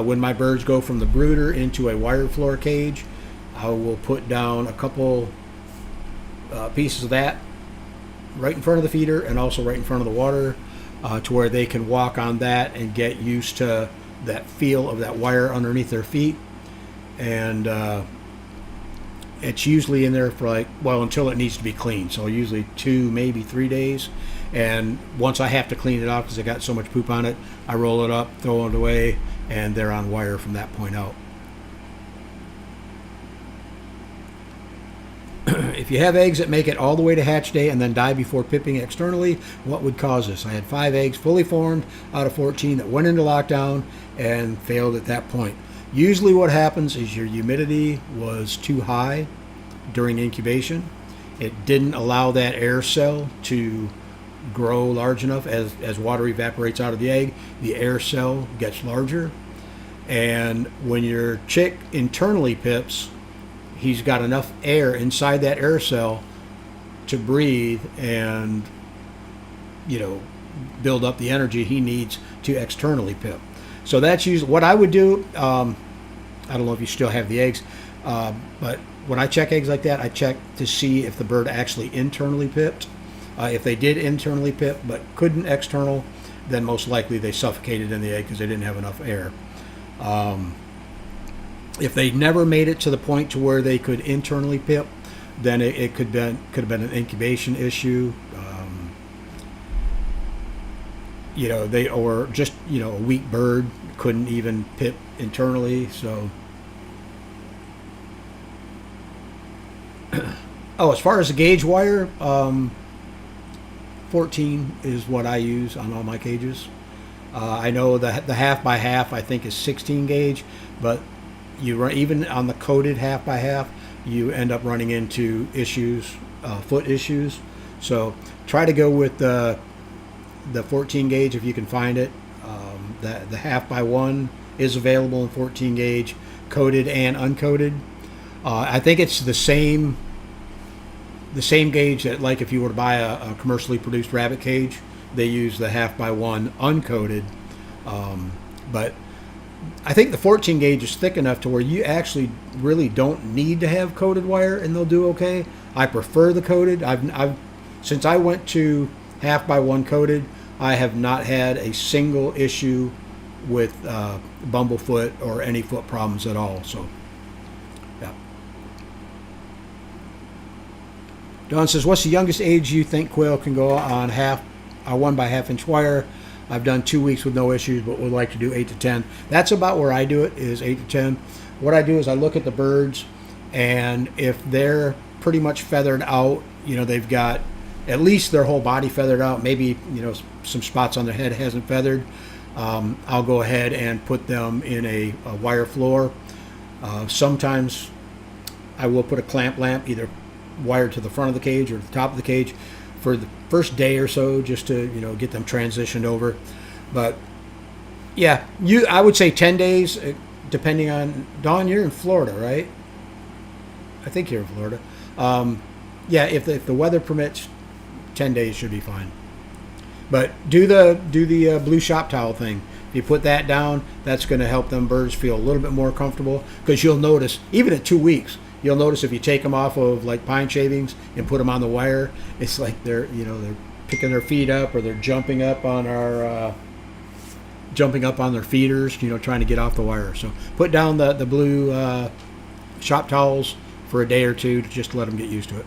when my birds go from the brooder into a wire floor cage, I will put down a couple pieces of that right in front of the feeder and also right in front of the water, to where they can walk on that and get used to that feel of that wire underneath their feet. And it's usually in there for until it needs to be cleaned. So usually 2, maybe 3 days. And once I have to clean it out because I got so much poop on it, I roll it up, throw it away, and they're on wire from that point out. If you have eggs that make it all the way to hatch day and then die before pipping externally, what would cause this? I had 5 eggs fully formed out of 14 that went into lockdown and failed at that point. Usually what happens is your humidity was too high during incubation. It didn't allow that air cell to grow large enough. As water evaporates out of the egg, the air cell gets larger. And when your chick internally pips, he's got enough air inside that air cell to breathe and, build up the energy he needs to externally pip. So that's usually what I would do. I don't know if you still have the eggs, but when I check eggs like that, I check to see if the bird actually internally pipped. If they did internally pip but couldn't external, then most likely they suffocated in the egg because they didn't have enough air. If they never made it to the point to where they could internally pip, then it could have been an incubation issue. Or just a weak bird couldn't even pip internally. So, as far as the gauge wire, 14 is what I use on all my cages. I know the half by half I think is 16 gauge, but you run even on the coated half by half, you end up running into issues, foot issues. So try to go with the 14 gauge if you can find it. The half by one is available in 14 gauge, coated and uncoated. I think it's the same gauge that, like, if you were to buy a commercially produced rabbit cage, they use the half by one uncoated. But I think the 14 gauge is thick enough to where you actually really don't need to have coated wire, and they'll do okay. I prefer the coated. I've since I went to half by one coated, I have not had a single issue with bumblefoot or any foot problems at all. So, yeah. Don says, "What's the youngest age you think quail can go on 1 by half inch wire?" I've done 2 weeks with no issues, but would like to do 8 to 10. That's about where I do it, is 8 to 10. What I do is I look at the birds, and if they're pretty much feathered out, they've got at least their whole body feathered out, maybe, some spots on their head hasn't feathered, I'll go ahead and put them in a wire floor. Sometimes I will put a clamp lamp, either wired to the front of the cage or the top of the cage, for the first day or so, just to get them transitioned over. But yeah, I would say 10 days, depending on Dawn. You're in Florida, right? I think you're in Florida. Yeah, if the weather permits, 10 days should be fine. But do the blue shop towel thing. If you put that down, that's going to help them birds feel a little bit more comfortable, because you'll notice even at 2 weeks. You'll notice if you take them off of like pine shavings and put them on the wire, it's like they're picking their feet up, or they're jumping up on their feeders, trying to get off the wire. So put down the blue shop towels for a day or two to just let them get used to it.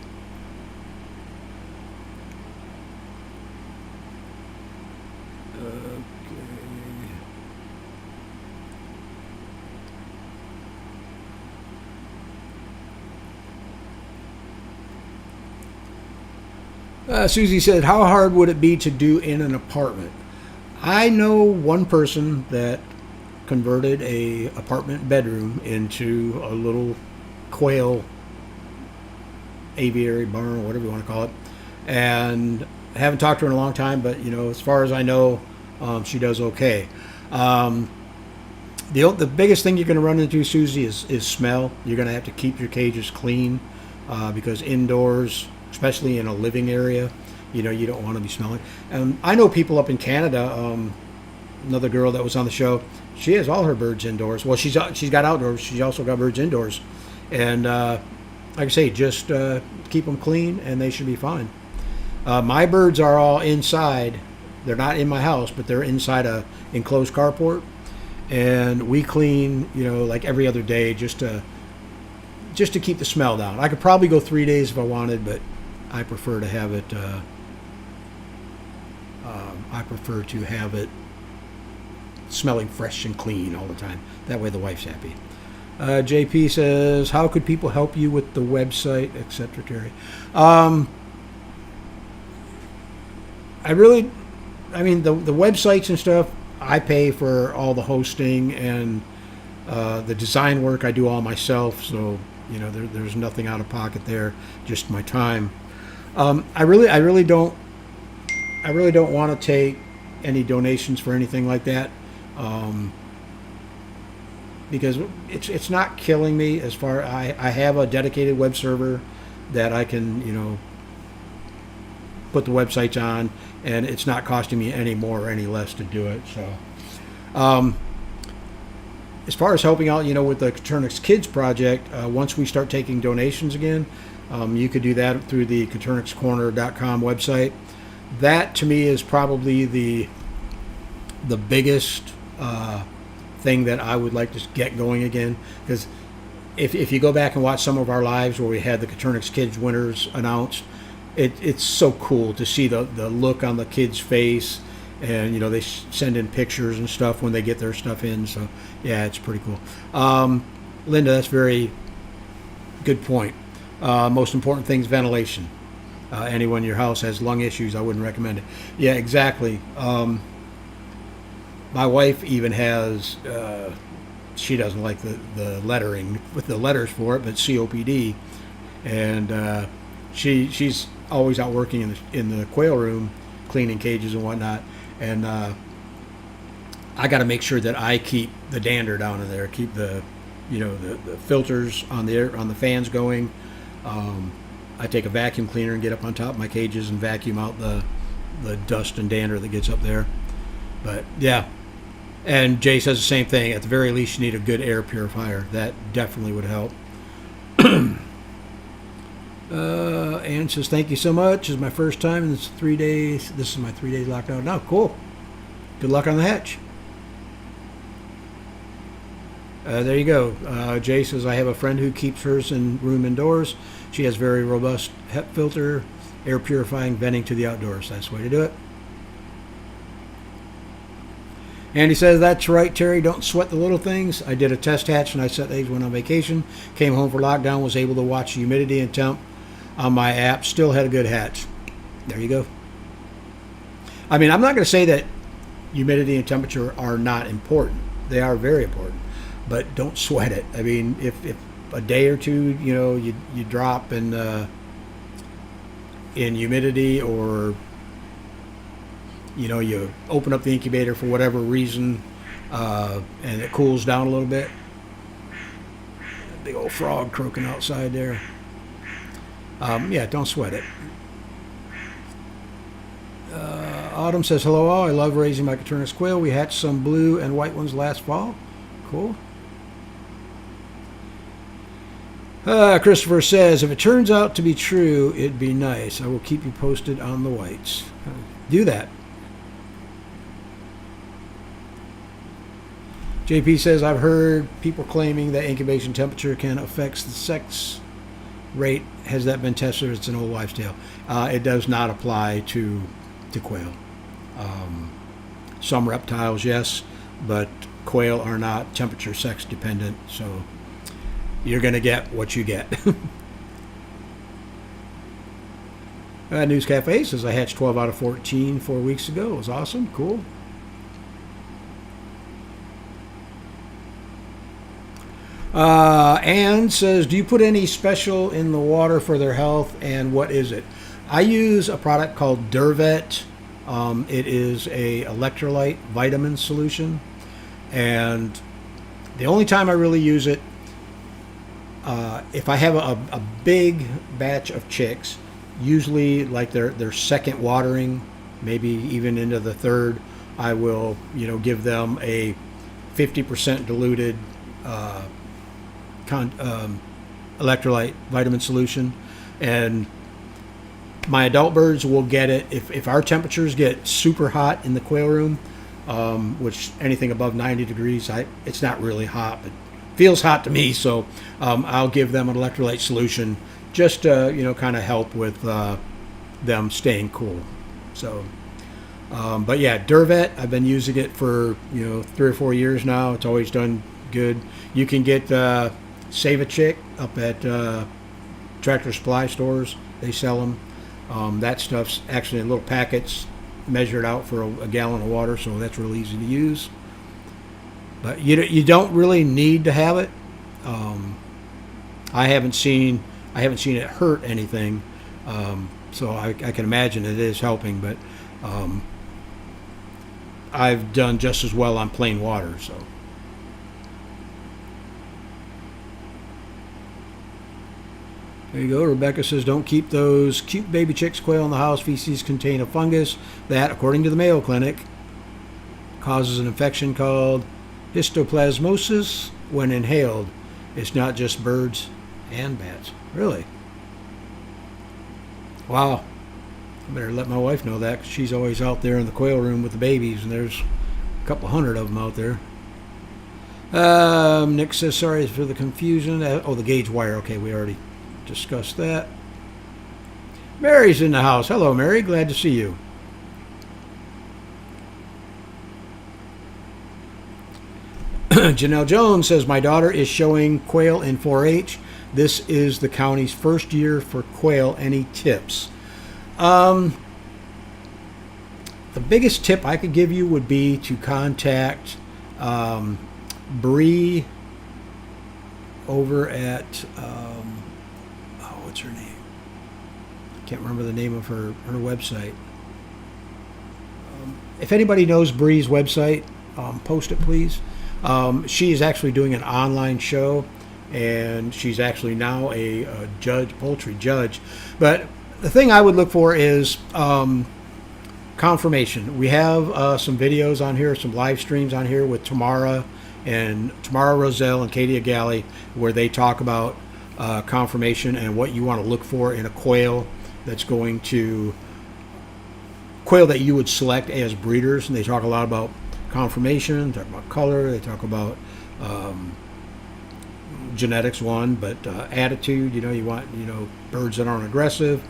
Susie said, "How hard would it be to do in an apartment?" I know one person that converted a apartment bedroom into a little quail aviary, barn, or whatever you want to call it. And I haven't talked to her in a long time, but as far as I know, she does okay. The biggest thing you're going to run into, Susie, is smell. You're going to have to keep your cages clean, because indoors, especially in a living area, you don't want to be smelling. I know people up in Canada, another girl that was on the show, she has all her birds indoors. Well, she's got outdoors. She's also got birds indoors. And like I say, just keep them clean, and they should be fine. My birds are all inside. They're not in my house, but they're inside a enclosed carport. And we clean, like every other day, just to keep the smell down. I could probably go 3 days if I wanted, but I prefer to have it. Smelling fresh and clean all the time. That way the wife's happy. JP says, how could people help you with the website, etc., Terry? The websites and stuff, I pay for all the hosting and the design work. I do all myself, so there's nothing out of pocket there, just my time. I really don't want to take any donations for anything like that, because it's not killing me. As far I have a dedicated web server that I can put the websites on, and it's not costing me any more or any less to do it. So as far as helping out with the Coturnix Kids project, once we start taking donations again, you could do that through the CoturnixCorner.com website. That to me is probably the biggest thing that I would like to get going again, because if you go back and watch some of our lives where we had the Coturnix Kids winners announced, it's so cool to see the look on the kids' face, and they send in pictures and stuff when they get their stuff in. So yeah, it's pretty cool. Linda, that's very good point. Most important thing is ventilation. Anyone in your house has lung issues, I wouldn't recommend it. Yeah, exactly. My wife even has, she doesn't like the lettering with the letters for it, but COPD, and she's always out working in the quail room, cleaning cages and whatnot, and I got to make sure that I keep the dander down in there, keep the the filters on the fans going. I take a vacuum cleaner and get up on top of my cages and vacuum out the dust and dander that gets up there. But yeah, and Jay says the same thing. At the very least, you need a good air purifier. That definitely would help. Ann says, thank you so much. This is my first time in 3 days. This is my 3 days lockdown. No, cool. Good luck on the hatch. There you go. Jay says, I have a friend who keeps hers in room indoors. She has very robust HEP filter, air purifying, venting to the outdoors. That's the way to do it. Andy says, that's right, Terry. Don't sweat the little things. I did a test hatch and I set eggs, went on vacation. Came home for lockdown, was able to watch the humidity and temp on my app. Still had a good hatch. There you go. I mean, I'm not going to say that humidity and temperature are not important. They are very important. But don't sweat it. I mean, if a day or two, you drop in humidity, or you open up the incubator for whatever reason, and it cools down a little bit. Big old frog croaking outside there. Yeah, don't sweat it. Autumn says, hello all. I love raising my Coturnix quail. We hatched some blue and white ones last fall. Cool. Christopher says, if it turns out to be true, it'd be nice. I will keep you posted on the whites. Do that. JP says, I've heard people claiming that incubation temperature can affect the sex rate. Has that been tested? It's an old wives' tale. It does not apply to quail. Some reptiles, yes, but quail are not temperature sex dependent, so you're going to get what you get. News Cafe says, I hatched 12 out of 14 4 weeks ago. It was awesome. Cool. Ann says, do you put any special in the water for their health, and what is it? I use a product called Dervet. It is a electrolyte vitamin solution, and the only time I really use it, if I have a big batch of chicks, usually like their second watering, maybe even into the third, I will give them a 50% diluted electrolyte vitamin solution, and my adult birds will get it if our temperatures get super hot in the quail room, which anything above 90 degrees, it's not really hot, but feels hot to me, so I'll give them an electrolyte solution just to kind of help with them staying cool. So but yeah, Dervet, I've been using it for 3 or 4 years now. It's always done good. You can get Save a Chick up at Tractor Supply stores. They sell them. That stuff's actually in little packets, measured out for a gallon of water, so that's real easy to use. But you don't really need to have it. I haven't seen it hurt anything, so I can imagine it is helping. But I've done just as well on plain water. So there you go. Rebecca says, don't keep those cute baby chicks quail in the house. Feces contain a fungus that, according to the Mayo Clinic, causes an infection called histoplasmosis when inhaled. It's not just birds and bats. Really? Wow. I better let my wife know that, 'cause she's always out there in the quail room with the babies, and there's a couple hundred of them out there. Nick says, sorry for the confusion. Oh, the gauge wire. Okay, we already discussed that. Mary's in the house. Hello, Mary. Glad to see you. Janelle Jones says, my daughter is showing quail in 4-H. This is the county's first year for quail. Any tips? The biggest tip I could give you would be to contact Bree over at, what's her name? I can't remember the name of her website. If anybody knows Bree's website, post it, please. She is actually doing an online show, and she's actually now a poultry judge. But the thing I would look for is confirmation. We have some videos on here, some live streams on here with Tamara Roselle and Katie Agali, where they talk about confirmation and what you want to look for in a quail that you would select as breeders. And they talk a lot about confirmation, talk about color, they talk about genetics, but attitude. You want birds that aren't aggressive,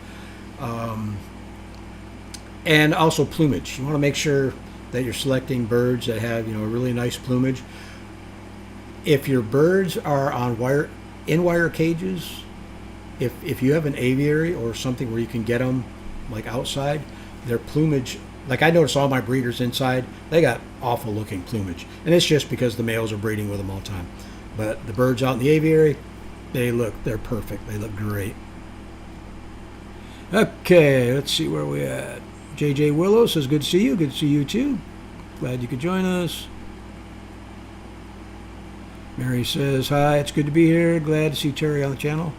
and also plumage. You want to make sure that you're selecting birds that have a really nice plumage. If your birds are on wire cages, if you have an aviary or something where you can get them like outside, their plumage, like I notice all my breeders inside, they got awful looking plumage, and it's just because the males are breeding with them all the time. But the birds out in the aviary, they're perfect. They look great. Okay, let's see where we at. JJ Willow says, good to see you. Good to see you too. Glad you could join us. Mary says, hi, it's good to be here. Glad to see Terry on the channel.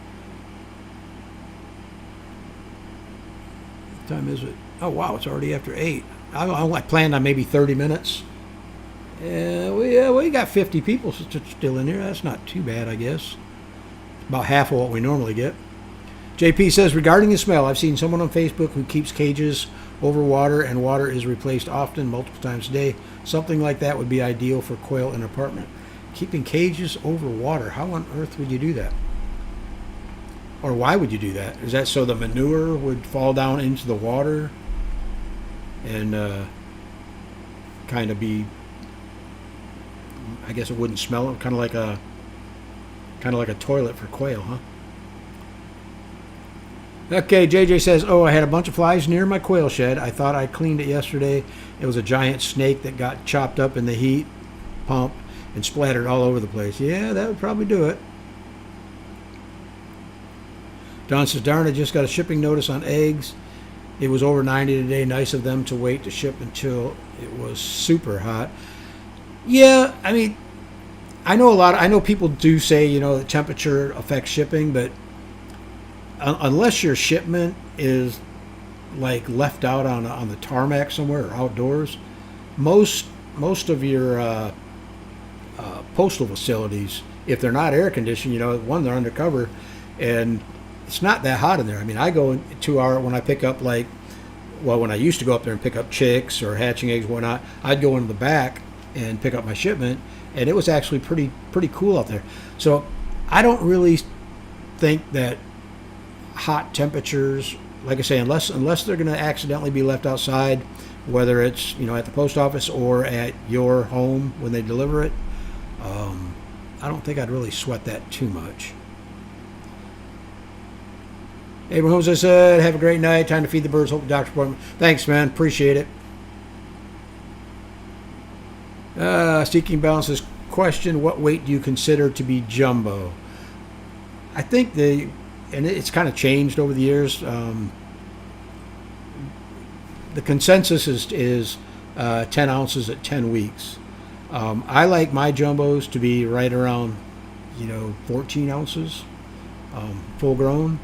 What time is it? Oh, wow, it's already after 8. I planned on maybe 30 minutes. We got 50 people still in here. That's not too bad, I guess. About half of what we normally get. JP says, regarding the smell, I've seen someone on Facebook who keeps cages over water, and water is replaced often, multiple times a day. Something like that would be ideal for quail in an apartment. Keeping cages over water, how on earth would you do that? Or why would you do that? Is that so the manure would fall down into the water and kind of be, I guess it wouldn't smell, kind of like a toilet for quail, huh? Okay, JJ says, oh, I had a bunch of flies near my quail shed. I thought I cleaned it yesterday. It was a giant snake that got chopped up in the heat pump and splattered all over the place. Yeah, that would probably do it. Don says, darn, I just got a shipping notice on eggs. It was over 90 today. Nice of them to wait to ship until it was super hot. Yeah, I mean, I know people do say, the temperature affects shipping, but unless your shipment is like left out on the tarmac somewhere or outdoors, most of your postal facilities, if they're not air conditioned, they're undercover, and it's not that hot in there. I mean, I go when I pick up when I used to go up there and pick up chicks or hatching eggs, whatnot, I'd go into the back and pick up my shipment, and it was actually pretty cool out there. So I don't really think that hot temperatures, like I say, unless they're going to accidentally be left outside, whether it's at the post office or at your home when they deliver it, I don't think I'd really sweat that too much. Abraham Holmes, I said, have a great night. Time to feed the birds. Hope the doctor's appointment. Thanks, man. Appreciate it. Seeking Balance's question, what weight do you consider to be jumbo? I think and it's kind of changed over the years. The consensus is 10 ounces at 10 weeks. I like my jumbos to be right around, 14 ounces, full grown.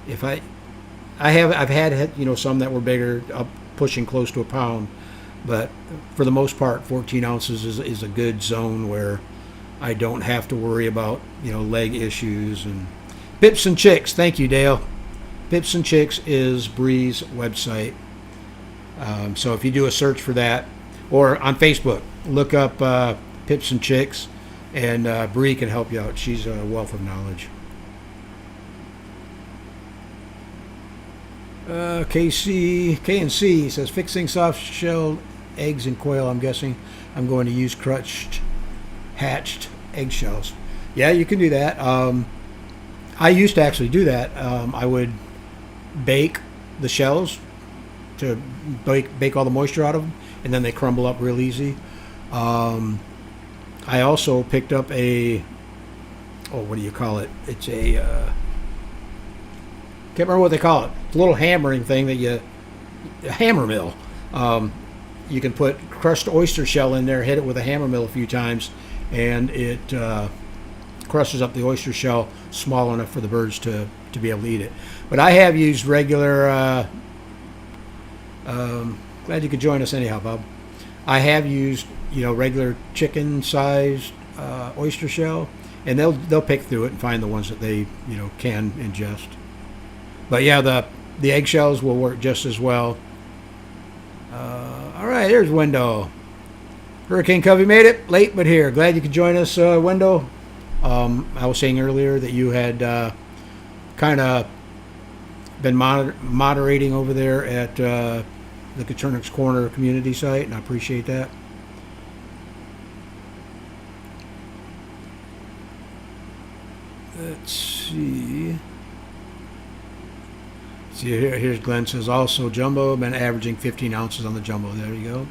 I've had some that were bigger, up pushing close to a pound, but for the most part, 14 ounces is a good zone where I don't have to worry about leg issues. And Pips and Chicks, thank you, Dale. Pips and Chicks is Bree's website. So if you do a search for that, or on Facebook, look up Pips and Chicks, and Bree can help you out. She's a wealth of knowledge. KNC says, fixing soft-shelled eggs in quail. I'm guessing I'm going to use crushed, hatched eggshells. Yeah, you can do that. I used to actually do that. I would bake the shells to bake all the moisture out of them, and then they crumble up real easy. I also picked up what do you call it? It's can't remember what they call it. It's a little hammering thing a hammer mill. You can put crushed oyster shell in there, hit it with a hammer mill a few times, and it crushes up the oyster shell small enough for the birds to be able to eat it. But I have used regular, glad you could join us anyhow, Bob. I have used, regular chicken-sized oyster shell, and they'll pick through it and find the ones that they, can ingest. But yeah, the eggshells will work just as well. All right, there's Wendo. Hurricane Covey made it late, but here. Glad you could join us, Wendo. I was saying earlier that you had kind of been moderating over there at the Coturnix Corner community site, and I appreciate that. Let's see. See, here's Glenn says, also jumbo, been averaging 15 ounces on the jumbo. There you go.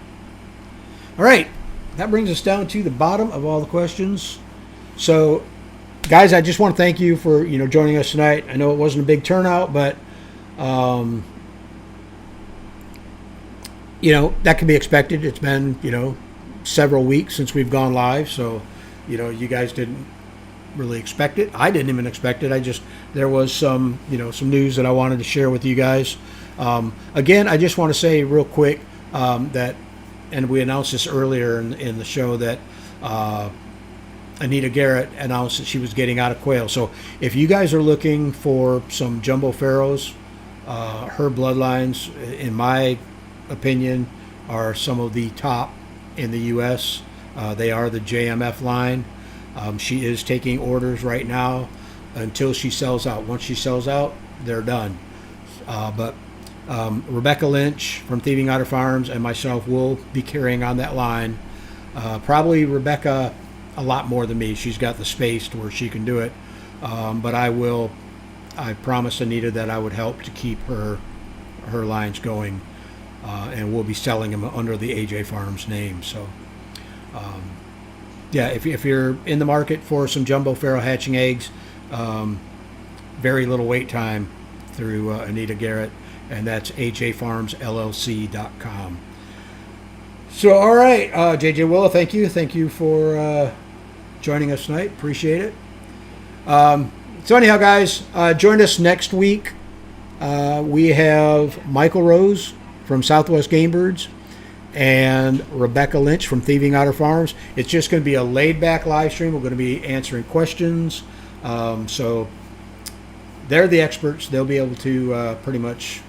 All right, that brings us down to the bottom of all the questions. So, guys, I just want to thank you for joining us tonight. I know it wasn't a big turnout, but that can be expected. It's been several weeks since we've gone live, so you guys didn't really expect it. I didn't even expect it. There was some news that I wanted to share with you guys. Again, I just want to say real quick that, and we announced this earlier in the show, that Anita Garrett announced that she was getting out of quail. So if you guys are looking for some jumbo pharaohs, her bloodlines, in my opinion, are some of the top in the U.S. They are the JMF line. She is taking orders right now until she sells out. Once she sells out, they're done. But Rebecca Lynch from Thieving Otter Farms and myself will be carrying on that line. Probably Rebecca a lot more than me. She's got the space to where she can do it. But I promised Anita that I would help to keep her lines going. And we'll be selling them under the AJ Farms name. So, yeah, if you're in the market for some jumbo pharaoh hatching eggs, very little wait time through Anita Garrett, and that's ajfarmsllc.com. So, all right, JJ Willow, thank you for joining us tonight. Appreciate it. So anyhow, guys, join us next week. We have Michael Rose from Southwest Game Birds and Rebecca Lynch from Thieving Otter Farms. It's just going to be a laid-back live stream. We're going to be answering questions. So they're the experts. They'll be able to pretty much,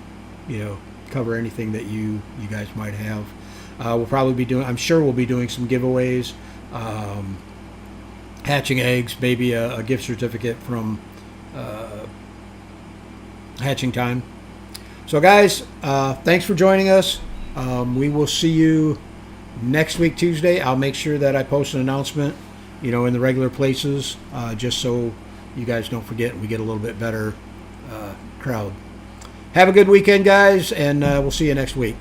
cover anything that you guys might have. We'll probably be doing, I'm sure we'll be doing some giveaways, hatching eggs, maybe a gift certificate from Hatching Time. So guys, thanks for joining us. We will see you next week, Tuesday. I'll make sure that I post an announcement in the regular places, just so you guys don't forget and we get a little bit better crowd. Have a good weekend, guys, and we'll see you next week.